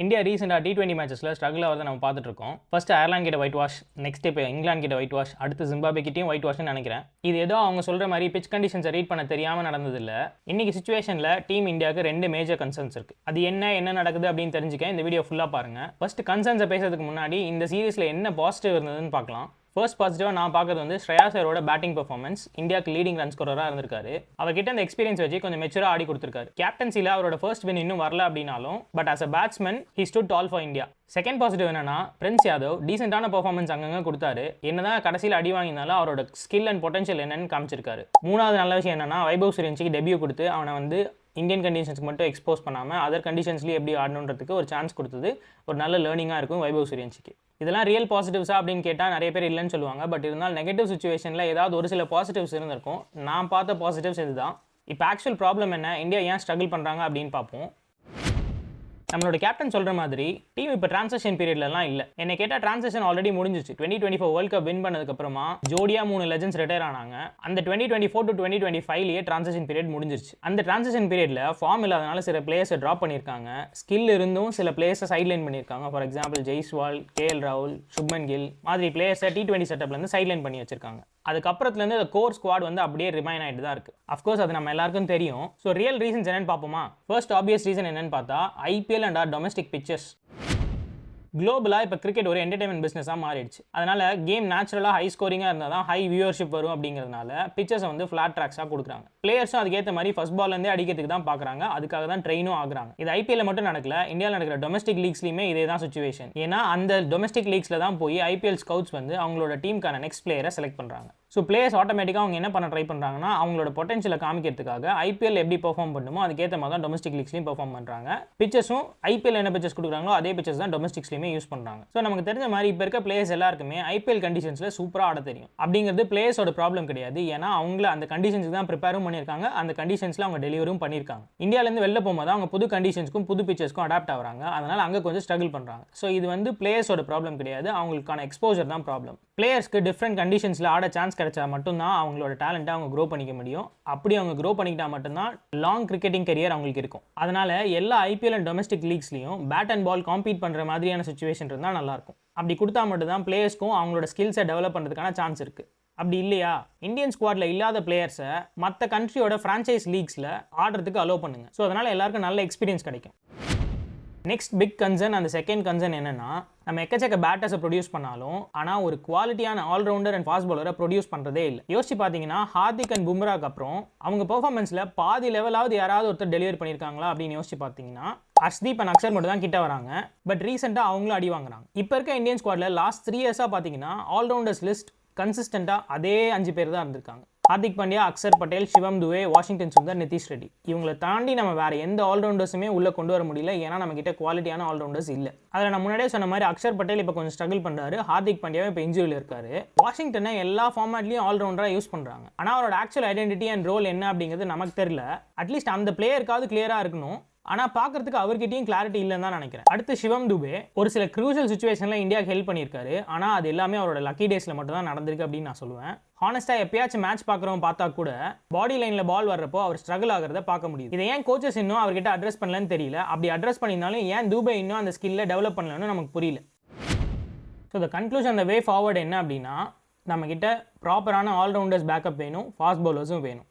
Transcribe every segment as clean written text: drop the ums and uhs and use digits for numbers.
India ரீசெண்டாக T20 மேட்சஸில் struggle ஆகிறத நம்ம பார்த்துட்டு இருக்கோம். ஃபர்ஸ்ட் அயர்லாந்து கிட்ட ஒயிட் வாஷ், நெக்ஸ்ட் இப்போ இங்கிலாந்து கிட்ட ஒயிட் வாஷ், அடுத்து ஜிம்பாப்வே கிட்டேயும் ஒயிட் வாஷ்னு நினைக்கிறேன். இது ஏதோ அவங்க சொல்கிற மாதிரி பிச் கண்டிஷன்ஸை ரீட் பண்ண தெரியாமல் நடந்ததில்லை. இன்னைக்கு சுச்சுவேஷனில் டீம் இந்தியாவுக்கு 2 மேஜர் கன்சர்ன்ஸ் இருக்குது. அது என்ன நடக்குது அப்படின்னு தெரிஞ்சுக்க இந்த வீடியோ ஃபுல்லாக பாருங்கள். ஃபர்ஸ்ட் கன்சர்ன்ஸை பேசுறதுக்கு முன்னாடி இந்த சீரீஸில் என்ன பாசிட்டிவ் இருந்ததுன்னு பார்க்கலாம். ஃபர்ஸ்ட் பாசிட்டிவாக நான் பார்க்குறது வந்து ஸ்ரேயா சரோட பேட்டிங் பர்ஃபார்மன்ஸ். இந்தியாவுக்கு லீடிங் ரன் ஸ்கோரராக இருந்திருக்காரு. அவர்கிட்ட அந்த எக்ஸ்பீரியன்ஸ் வச்சு கொஞ்சம் மெச்சூராக ஆடி கொடுத்துருக்காரு. கேப்டன்சியில் அவரோட ஃபர்ஸ்ட் வின் இன்னும் வரல அப்படின்னாலும் but as a batsman he stood tall for India. Second positive என்னன்னா பிரின்ஸ் யாதவ் டீசென்டான பர்ஃபார்மன்ஸ் அங்கங்கே கொடுத்தாரு. என்னதான் கடைசியில் அடி வாங்கினாலும் அவரோட ஸ்கில் அண்ட் பொட்டன்ஷியல் என்னன்னு காமிச்சிருக்காரு. மூணாவது நல்ல விஷயம் என்னன்னா வைபவ் சூரியவன்சிக்கு டெபியூ கொடுத்து அவனை வந்து இந்தியன் கண்டிஷன்ஸ்க்கு மட்டும் எக்ஸ்போஸ் பண்ணாமல் அதர் கண்டிஷன்ஸ்லேயும் எப்படி ஆடணுன்றதுக்கு ஒரு சான்ஸ் கொடுத்தது ஒரு நல்ல லேர்னிங்காக இருக்கும் வைபவ் சூரியவன்சிக்கு. இதெல்லாம் ரியல் பாசிட்டிவ்ஸா அப்படின்னு கேட்டால் நிறைய பேர் இல்லைன்னு சொல்லுவாங்க. பட் இருந்தாலும் நெகட்டிவ் சுச்சுவேஷனில் ஏதாவது ஒரு சில பாசிட்டிவ்ஸ் இருந்திருக்கும். நான் பார்த்த பாசிட்டிவ்ஸ் இதுதான். இப்போ ஆக்சுவல் ப்ராப்ளம் என்ன, இந்தியா ஏன் ஸ்ட்ரகிள் பண்ணுறாங்க அப்படின்னு பார்ப்போம். நம்மளோட கேப்டன் சொல்கிற மாதிரி டீம் இப்போ டிரான்சிஷன் பீரியட்லலாம் இல்லை. என்னை கேட்டால் டிரான்சிஷன் ஆல்ரெடி முடிஞ்சிச்சு. 2024 வேர்ல்ட் கப் வின் பண்ணதுக்கப்புறமா ஜோடியா 3 லெஜெண்ட்ஸ் ரிட்டையர் ஆனாங்க. அந்த 2024 to 2025 டிரான்சிஷன் பீரியட் முடிஞ்சிருச்சு. அந்த டிரான்சிஷன் பீரியட்ல ஃபார்ம் இல்லாதனால சில பிளேயர்ஸை ட்ராப் பண்ணியிருக்காங்க. ஸ்கில் இருந்தும் சில பிளேயர்ஸை சைட்லைன் பண்ணியிருக்காங்க. ஃபார் எக்ஸாம்பிள் ஜெய்ஸ்வால், KL ராகுல், சுப்மன் கில் மாதிரி பிளேயர்ஸை T20 செட்டப்லேருந்து சைட்லைன் பண்ணி வச்சிருக்காங்க. அதுக்கப்புறத்துலேருந்து அந்த கோர் ஸ்குவாட் வந்து அப்படியே ரிமைன் ஆகிட்டு தான் இருக்குது. அஃப்கோர்ஸ் அது நம்ம எல்லாருக்கும் தெரியும். ஸோ ரியல் ரீசன்ஸ் என்னன்னு பார்ப்போமா. ஃபர்ஸ்ட் ஆப்வியஸ் ரீசன் என்னன்னு பார்த்தா IPL and our domestic pitches. குளோபலாக இப்போ கிரிக்கெட் ஒரு என்டர்டைன்மெண்ட் பிஸ்னஸாக மாறிடுச்சு. அதனால் கேம் நேச்சுரலாக ஹை ஸ்கோரிங்காக இருந்தால் தான் ஹை வியூவர்ஷிப் வரும் அப்படிங்கிறதுனால பிச்சர்ஸை வந்து ஃப்ளாட் ட்ராக்ஸாக கொடுக்குறாங்க. பிளேயர்ஸும் அதுக்கேற்ற மாதிரி ஃபர்ஸ்ட் பால்லேருந்தே அடிக்கிறதுக்கு தான் பார்க்குறாங்க. அதுக்காக தான் ட்ரெயினும் ஆகுறாங்க. இது IPL மட்டும் நடக்கல, இந்தியாவில் நடக்கிற டொமஸ்டிக் லீக்ஸ்லையுமே இதே தான் சுச்சுவேஷன். ஏன்னா அந்த டொமஸ்டிக் லீக்ஸில் தான் போய் IPL ஸ்கவுட்ஸ் வந்து அவங்களோட டீமுக்கான நெக்ஸ்ட் பிளேயரை செலக்ட் பண்ணுறாங்க. ஸோ பிளேயர்ஸ் ஆட்டோமேட்டிக்காக அவங்க என்ன பண்ண ட்ரை பண்ணுறாங்கன்னா அவங்களோட பொட்டன்ஷியலை காமிக்கிறதுக்காக IPL எப்படி பெர்ஃபார்ம் பண்ணுமோ அதுக்கேற்ற மாதிரி தான் டொமஸ்டிக் லீக்ஸ்லையும் பெர்ஃபார்ம் பண்ணுறாங்க. பிச்சர்ஸும் IPL என்ன பிச்சர்ஸ் கொடுக்குறாங்களோ அதே பிச்சர்ஸ் தான் டொமஸ்டிக்ஸ்லையுமே யூஸ் பண்ணுறாங்க. ஸோ நமக்கு தெரிஞ்ச மாதிரி இப்போ இருக்க பிளேயர்ஸ் எல்லாருக்குமே IPL கண்டிஷன்ஸில் சூப்பராக ஆட தெரியும். அப்படிங்கிறது பிளேயர்ஸோட ப்ராப்ளம் கிடையாது. ஏன்னா அவங்கள அந்த கண்டிஷன்ஸுக்கு தான் ப்ரிப்பேரும் பண்ணியிருக்காங்க, அந்த கண்டிஷன்ஸில் அவங்க டெலிவரும் பண்ணியிருக்காங்க. இந்தியாவிலேருந்து வெளில போகும்போது அவங்க புது கண்டிஷன்ஸ்க்கும் புது பிச்சர்ஸ்க்கும் அடாப்ட் ஆகிறாங்க. அதனால் அங்கே கொஞ்சம் ஸ்ட்ரகிள் பண்ணுறாங்க. ஸோ இது வந்து பிளேயர்ஸோட ப்ராப்ளம் கிடையாது, அவங்களுக்கான எக்ஸ்போஜர் தான் ப்ராப்ளம். பிளேயர்ஸ்க்கு டிஃப்ரெண்ட் கண்டிஷன்ஸில் ஆட சான்ஸ் கிடைச்சா மட்டும்தான் அவங்களோட டேலண்ட்டை அவங்க க்ரோ பண்ணிக்க முடியும். அப்படி அவங்க க்ரோ பண்ணிக்கிட்டா மட்டும்தான் லாங் கிரிக்கெட்டிங் கரியர் அவங்களுக்கு இருக்கும். அதனால் எல்லா IPL அண்ட் டொமஸ்டிக் லீக்ஸ்லையும் பேட் அண்ட் பால் காம்பீட் பண்ணுற மாதிரியான சுச்சுவேஷன் இருந்தால் நல்லாயிருக்கும். அப்படி கொடுத்தா மட்டும்தான் பிளேயர்ஸ்க்கும் அவங்களோட ஸ்கில்ஸை டெவலப் பண்ணுறதுக்கான சான்ஸ் இருக்குது. அப்படி இல்லையா, இந்தியன் ஸ்குவாடில் இல்லாத பிளேயர்ஸை மற்ற கண்ட்ரியோட ஃப்ரான்ச்சைஸ் லீக்ஸில் ஆடுறதுக்கு அலோவ் பண்ணுங்கள். ஸோ அதனால் எல்லாருக்கும் நல்ல எக்ஸ்பீரியன்ஸ் கிடைக்கும். நெக்ஸ்ட் பிக் கன்சர்ன், அந்த செகண்ட் கன்சர்ன் என்னன்னா, நம்ம எக்கச்சக்க பேட்டர்ஸை ப்ரொடியூஸ் பண்ணாலும் ஆனால் ஒரு குவாலிட்டியான ஆல்ரவுண்டர் அண்ட் ஃபாஸ்ட் பாலரை ப்ரொடியூஸ் பண்ணுறதே இல்லை. யோசிச்சு பார்த்தீங்கன்னா ஹார்திக் அண்ட் பும்ராக்கு அப்புறம் அவங்க பெர்ஃபார்மன்ஸில் பாதி லெவலாவது யாராவது ஒருத்தர் டெலிவரி பண்ணியிருக்காங்களா அப்படின்னு யோசிச்சு பார்த்தீங்கன்னா ஹர்ஷ்தீப் அண்ட் அக்ஷர் மட்டும் தான் கிட்ட வராங்க. பட் ரீசெண்டாக அவங்களும் அடி வாங்குறாங்க. இப்போ இருக்க இந்தியன் ஸ்குவாடில் லாஸ்ட் 3 இயர்ஸாக பார்த்தீங்கன்னா ஆல்ரவுண்டர்ஸ் லிஸ்ட் கன்சிஸ்டண்டாக அதே 5 பேர் தான் இருந்திருக்காங்க. ஹார்திக் பாண்டியா, அக்ஷர் பட்டேல், சிவம் துபே, வாஷிங்டன் சுந்தர், நிதிஷ் ரெட்டி. இவங்களை தாண்டி நம்ம வேறு எந்த ஆல்ரவுண்டர்ஸுமே உள்ளே கொண்டு வர முடியல. ஏன்னா நம்மகிட்ட குவாலிட்டியான ஆல்ரவுண்டர்ஸ் இல்லை. அதில் நான் முன்னாடியே சொன்ன மாதிரி அக்ஷர் பட்டேல் இப்போ கொஞ்சம் ஸ்ட்ரகிள் பண்ணுறாரு. ஹார்திக் பாண்டியாவும் இப்போ இன்ஜுரியில் இருக்காரு. வாஷிங்டனை எல்லா ஃபார்மேட்லையும் ஆல்ரவுண்டராக யூஸ் பண்ணுறாங்க. ஆனால் அவரோட ஆக்சுவல் ஐடென்டிட்டி அண்ட் ரோல் என்ன அப்படிங்கிறது நமக்கு தெரியல. அட்லீஸ்ட் அந்த பிளேயருக்காவது கிளியராக இருக்கணும். ஆனால் பார்க்கறதுக்கு அவர்கிட்டையும் கிளாரிட்டி இல்லைன்னு தான் நினைக்கிறேன். அடுத்து சிவம் துபே ஒரு சில க்ரூஷியல் சுச்சுவேஷனில் இந்தியாவுக்கு ஹெல்ப் பண்ணியிருக்காரு. ஆனால் அது எல்லாமே அவரோட லக்கி டேஸில் மட்டும் தான் நடந்திருக்கு அப்படின்னு நான் சொல்லுவேன். ஹானஸ்ட்டாக எப்பயாச்சும் மேட்ச் பார்க்குறவங்க பார்த்தா கூட பாடி லைனில் பால் வர்றப்போ அவர் ஸ்ட்ரகிள் ஆகிறத பார்க்க முடியும். இதை ஏன் கோச்சஸ் இன்னும் அவர்கிட்ட அட்ரஸ் பண்ணலன்னு தெரியல. அப்படி அட்ரஸ் பண்ணியிருந்தாலும் ஏன் துபே இன்னும் அந்த ஸ்கில்லை டெவலப் பண்ணலன்னு நமக்கு புரியல. ஸோ த கன்க்ளூஷன், அந்த வே ஃபார்வர்டு என்ன அப்படின்னா, நம்மக்கிட்ட ப்ராப்பரான ஆல்ரவுண்டர்ஸ் பேக்கப் வேணும், ஃபாஸ்ட் பவுலர்ஸும் வேணும்.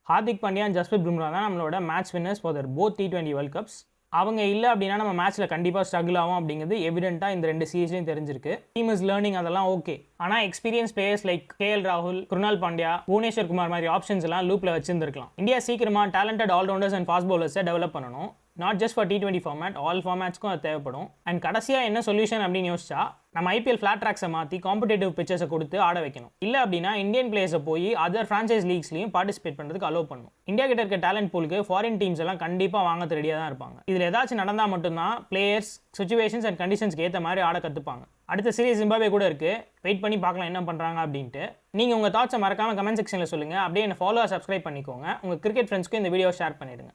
ஹார்திக் பாண்டியா அண்ட் ஜஸ்பிரித் பும்ரா தான் நம்மளோட match winners for the both T20 world cups. அவங்க இல்லை அப்படின்னா நம்ம மேட்ச்சில் கண்டிப்பாக ஸ்ட்ரகிள் ஆகும் அப்படிங்கிறது எவிடென்ட்டாக இந்த 2 சீரீஸ்லையும் தெரிஞ்சிருக்கு. டீம் இஸ் லேர்னிங், அதெல்லாம் ஓகே. ஆனால் எக்ஸ்பீரியன்ஸ் பிளேயர்ஸ் லைக் KL ராகுல், குருணால் பாண்டியா, புவனேஸ்வர் குமார் மாதிரி ஆப்ஷன்ஸ் எல்லாம் லூப்பில் வச்சிருந்துருக்கலாம். இந்தியா சீக்கிரமாக டேலண்டட் ஆல்ரவுண்டர்ஸ் அண்ட் ஃபாஸ்ட் பவுலர்ஸை டெவலப் பண்ணணும். Not just for T20 format, all ஃபார்மேட்ஸ்க்கும் அது தேவைப்படும். அண்ட் கடைசியாக என்ன சொல்யூஷன் அப்படின்னு யோசிச்சா நம்ம IPL ஃப்ளாட் ட்ராக்ஸை மாற்றி காம்படேட்டிவ் பிச்சர்ஸை கொடுத்து ஆட வைக்கணும். இல்லை அப்படின்னா இந்தியன் பிளேயர்ஸை போய் அதர் ஃப்ரான்ச்சைஸ் லீக்ஸ்லையும் பார்ட்டிசிபேட் பண்ணுறதுக்கு அலோவ் பண்ணணும். இந்தியா கிட்ட இருக்க டேலண்ட் பூலுக்கு ஃபாரின் டீம்ஸ் எல்லாம் கண்டிப்பாக வாங்க ரெடியாக தான் இருப்பாங்க. இதில் ஏதாச்சும் நடந்தால் மட்டும்தான் பிளேயர்ஸ் சுச்சுவேஷன்ஸ் அண்ட் கண்டிஷன்ஸ்க்கு ஏற்ற மாதிரி ஆட கற்றுப்பாங்க. அடுத்த சீரீஸ் ஜிம்பாப்வே கூட இருக்குது. வெயிட் பண்ணி பார்க்கலாம் என்ன பண்ணுறாங்க அப்படின்ட்டு. நீங்கள் உங்கள் தாட்ஸை மறக்காமல் கமெண்ட் செக்ஷனில் சொல்லுங்கள். அப்படியே என்ன ஃபாலோ சப்ஸ்கிரைப் பண்ணிக்கோங்க. உங்கள் கிரிக்கெட் ஃப்ரெண்ட்ஸ்க்கு இந்த வீடியோ ஷேர் பண்ணிவிடுங்க.